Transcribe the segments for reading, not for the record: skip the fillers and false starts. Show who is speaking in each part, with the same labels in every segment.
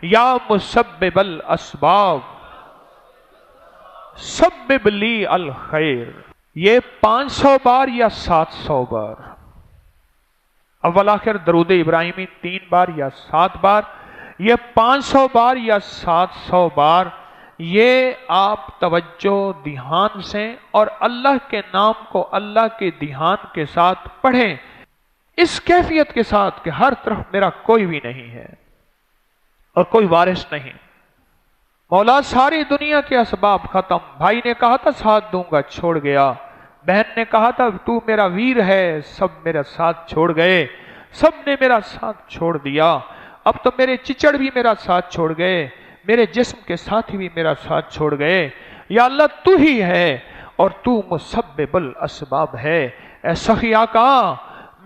Speaker 1: یا مسبب الاسباب سبب لی الخیر، یہ 500 بار یا 700 بار؟ اول آخر درود ابراہیمی 3 بار یا 7 بار؟ یہ 500 بار یا 700 بار؟ یہ آپ توجہ دھیان سے اور اللہ کے نام کو اللہ کے دھیان کے ساتھ پڑھیں، اس کیفیت کے ساتھ کہ ہر طرف میرا کوئی بھی نہیں ہے اور کوئی وارث نہیں۔ مولا ساری دنیا کے اسباب ختم، بھائی نے کہا تھا ساتھ دوں گا، چھوڑ گیا، بہن نے کہا تھا تو میرا ویر ہے، سب میرا ساتھ چھوڑ گئے، سب نے میرا ساتھ چھوڑ دیا، اب تو میرے چچڑ بھی میرا ساتھ چھوڑ گئے، میرے جسم کے ساتھی بھی میرا ساتھ چھوڑ گئے، یا اللہ تو ہی ہے اور تو مسبب الاسباب ہے۔ اے سخی آقا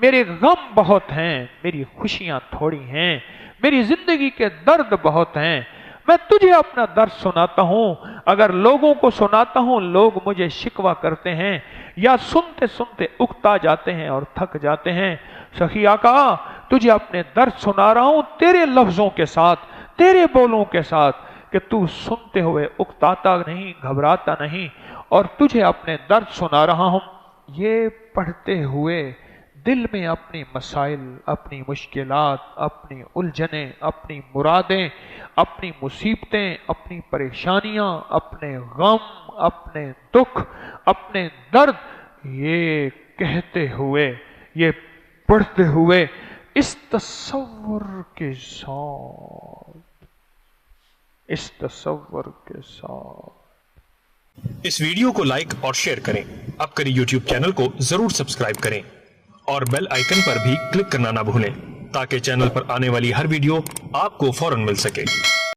Speaker 1: میرے غم بہت ہیں، میری خوشیاں تھوڑی ہیں، میری زندگی کے درد بہت ہیں، میں تجھے اپنا درد سناتا ہوں، اگر لوگوں کو سناتا ہوں لوگ مجھے شکوہ کرتے ہیں یا سنتے سنتے اکتا جاتے ہیں اور تھک جاتے ہیں۔ سخی آقا تجھے اپنے درد سنا رہا ہوں تیرے لفظوں کے ساتھ، تیرے بولوں کے ساتھ، کہ تو سنتے ہوئے اکتاتا نہیں، گھبراتا نہیں، اور تجھے اپنے درد سنا رہا ہوں۔ یہ پڑھتے ہوئے دل میں اپنی مسائل، اپنی مشکلات، اپنی الجھنیں، اپنی مرادیں، اپنی مصیبتیں، اپنی پریشانیاں، اپنے غم، اپنے دکھ، اپنے درد، یہ کہتے ہوئے، یہ پڑھتے ہوئے اس تصور کے ساتھ، اس تصور کے ساتھ۔
Speaker 2: اس ویڈیو کو لائک اور شیئر کریں، اب کری یوٹیوب چینل کو ضرور سبسکرائب کریں اور بیل آئیکن پر بھی کلک کرنا نہ بھولیں تاکہ چینل پر آنے والی ہر ویڈیو آپ کو فوراً مل سکے۔